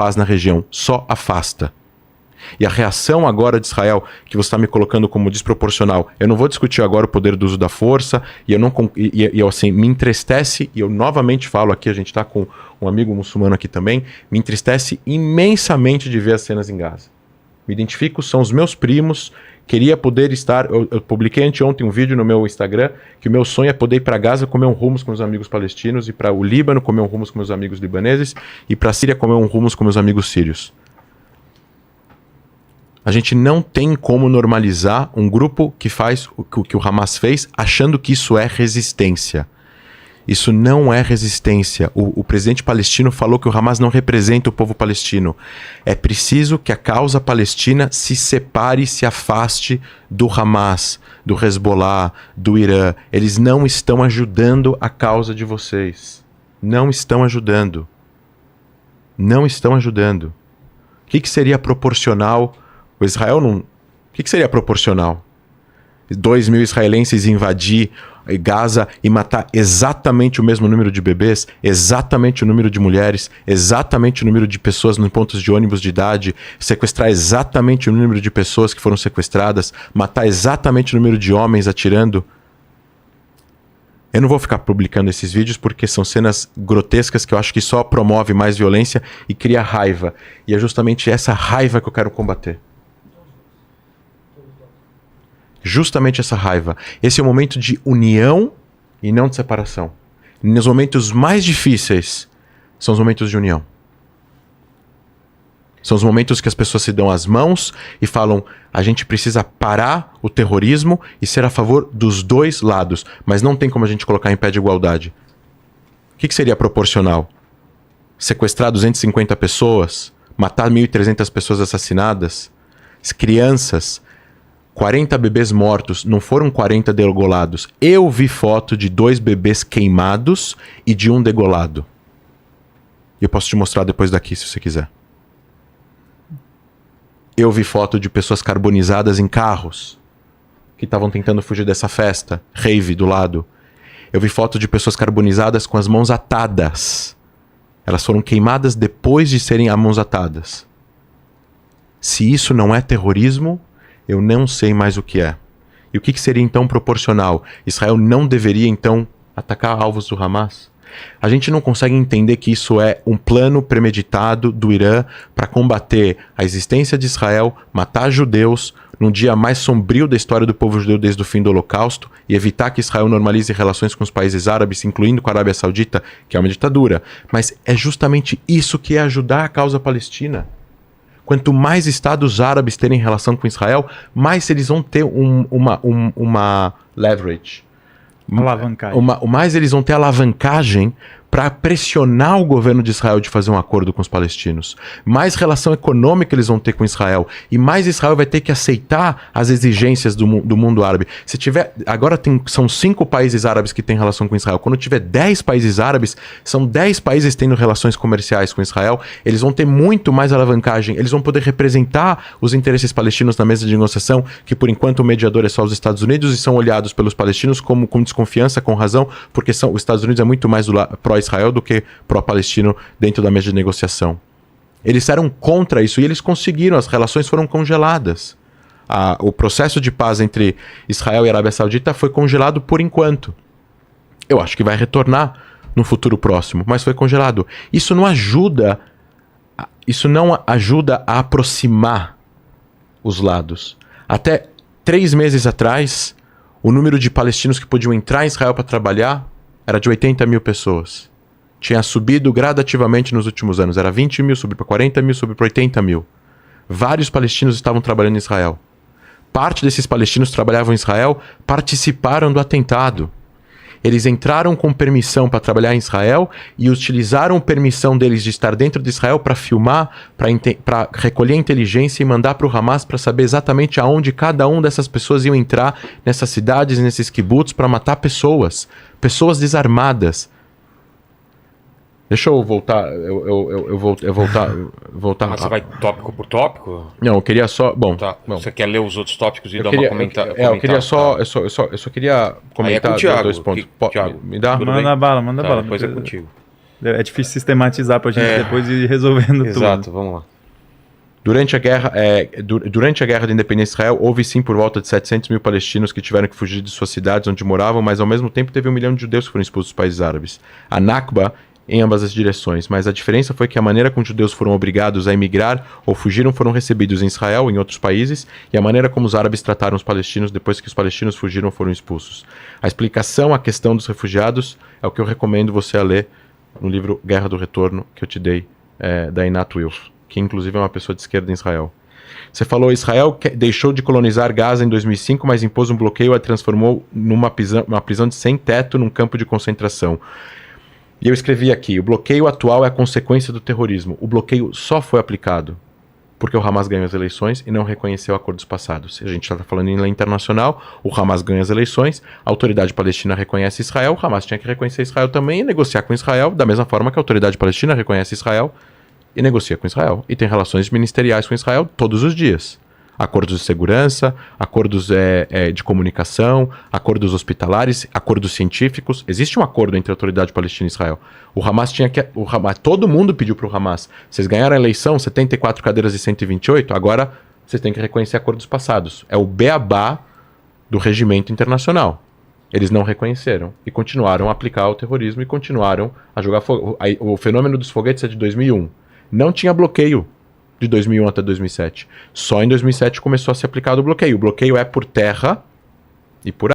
paz na região, só afasta. E a reação agora de Israel, que você está me colocando como desproporcional, eu não vou discutir agora o poder do uso da força, e eu assim, me entristece, e eu novamente falo aqui, a gente está com um amigo muçulmano aqui também, me entristece imensamente de ver as cenas em Gaza. Me identifico, são os meus primos, queria poder estar, eu publiquei anteontem um vídeo no meu Instagram, que o meu sonho é poder ir para Gaza comer um hummus com os amigos palestinos, e para o Líbano comer um hummus com meus amigos libaneses, e para a Síria comer um hummus com meus amigos sírios. A gente não tem como normalizar um grupo que faz o que o Hamas fez, achando que isso é resistência. Isso não é resistência. O presidente palestino falou que o Hamas não representa o povo palestino. É preciso que a causa palestina se separe, se afaste do Hamas, do Hezbollah, do Irã. Eles não estão ajudando a causa de vocês. Não estão ajudando. Não estão ajudando. O que seria proporcional? O Israel não... O que seria proporcional? 2.000 israelenses invadir Gaza e matar exatamente o mesmo número de bebês, exatamente o número de mulheres, exatamente o número de pessoas em pontos de ônibus de idade, sequestrar exatamente o número de pessoas que foram sequestradas, matar exatamente o número de homens atirando. Eu não vou ficar publicando esses vídeos porque são cenas grotescas que eu acho que só promove mais violência e cria raiva. E é justamente essa raiva que eu quero combater. Justamente essa raiva. Esse é o momento de união e não de separação. Nos momentos mais difíceis, são os momentos de união. São os momentos que as pessoas se dão as mãos e falam, a gente precisa parar o terrorismo e ser a favor dos dois lados. Mas não tem como a gente colocar em pé de igualdade. O que seria proporcional? Sequestrar 250 pessoas? Matar 1.300 pessoas assassinadas? As crianças... 40 bebês mortos, não foram 40 degolados. Eu vi foto de 2 bebês queimados e de um degolado. Eu posso te mostrar depois daqui, se você quiser. Eu vi foto de pessoas carbonizadas em carros que estavam tentando fugir dessa festa, rave do lado. Eu vi foto de pessoas carbonizadas com as mãos atadas. Elas foram queimadas depois de serem as mãos atadas. Se isso não é terrorismo... eu não sei mais o que é. E o que seria então proporcional? Israel não deveria então atacar alvos do Hamas? A gente não consegue entender que isso é um plano premeditado do Irã para combater a existência de Israel, matar judeus num dia mais sombrio da história do povo judeu desde o fim do Holocausto e evitar que Israel normalize relações com os países árabes, incluindo com a Arábia Saudita, que é uma ditadura. Mas é justamente isso que é ajudar a causa palestina. Quanto mais estados árabes terem relação com Israel, mais eles vão ter uma leverage. Alavancagem. Mais eles vão ter alavancagem para pressionar o governo de Israel de fazer um acordo com os palestinos. Mais relação econômica eles vão ter com Israel. E mais Israel vai ter que aceitar as exigências do mundo árabe. Se tiver, agora são 5 países árabes que têm relação com Israel. Quando tiver 10 países árabes, são 10 países tendo relações comerciais com Israel. Eles vão ter muito mais alavancagem. Eles vão poder representar os interesses palestinos na mesa de negociação, que por enquanto o mediador é só os Estados Unidos e são olhados pelos palestinos com desconfiança, com razão, porque os Estados Unidos é muito mais pró-Israel do que pró-palestino dentro da mesa de negociação. Eles eram contra isso e eles conseguiram, as relações foram congeladas. O processo de paz entre Israel e Arábia Saudita foi congelado por enquanto. Eu acho que vai retornar no futuro próximo, mas foi congelado. Isso não ajuda a aproximar os lados. Até 3 meses atrás, o número de palestinos que podiam entrar em Israel para trabalhar era de 80 mil pessoas. Tinha subido gradativamente nos últimos anos. Era 20 mil, subiu para 40 mil, subiu para 80 mil. Vários palestinos estavam trabalhando em Israel. Parte desses palestinos trabalhavam em Israel, participaram do atentado. Eles entraram com permissão para trabalhar em Israel e utilizaram a permissão deles de estar dentro de Israel para filmar, para recolher inteligência e mandar para o Hamas para saber exatamente aonde cada um dessas pessoas iam entrar nessas cidades, nesses kibbutz, para matar pessoas desarmadas. Deixa eu voltar. Eu voltar. Mas você vai tópico por tópico? Não, eu queria só. Bom, tá. Bom. Você quer ler os outros tópicos e dar uma comentada? Eu queria só. Eu só queria comentar Thiago, 2 pontos. Thiago, me dá? Manda bala. Depois é contigo. É difícil sistematizar para a gente depois ir resolvendo tudo. Exato, vamos lá. Durante a guerra da independência de Israel, houve sim por volta de 700 mil palestinos que tiveram que fugir de suas cidades onde moravam, mas ao mesmo tempo teve 1 milhão de judeus que foram expulsos dos países árabes. A Nakba em ambas as direções, mas a diferença foi que a maneira como os judeus foram obrigados a emigrar ou fugiram foram recebidos em Israel e em outros países, e a maneira como os árabes trataram os palestinos depois que os palestinos fugiram foram expulsos. A explicação à questão dos refugiados é o que eu recomendo você a ler no livro Guerra do Retorno, que eu te dei, da Einat Wilf, que inclusive é uma pessoa de esquerda em Israel. Você falou, Israel deixou de colonizar Gaza em 2005, mas impôs um bloqueio e a transformou numa prisão de sem teto num campo de concentração. E eu escrevi aqui, o bloqueio atual é a consequência do terrorismo. O bloqueio só foi aplicado porque o Hamas ganhou as eleições e não reconheceu acordos passados. A gente está falando em lei internacional, o Hamas ganha as eleições, a autoridade palestina reconhece Israel, o Hamas tinha que reconhecer Israel também e negociar com Israel, da mesma forma que a autoridade palestina reconhece Israel e negocia com Israel. E tem relações ministeriais com Israel todos os dias. Acordos de segurança, acordos de comunicação, acordos hospitalares, acordos científicos. Existe um acordo entre a autoridade palestina e Israel. O Hamas tinha que... todo mundo pediu para o Hamas. Vocês ganharam a eleição, 74 cadeiras de 128, agora vocês têm que reconhecer acordos passados. É o beabá do regimento internacional. Eles não reconheceram e continuaram a aplicar o terrorismo e continuaram a jogar fogo. O fenômeno dos foguetes é de 2001. Não tinha bloqueio de 2001 até 2007. Só em 2007 começou a ser aplicado o bloqueio. O bloqueio é por terra e por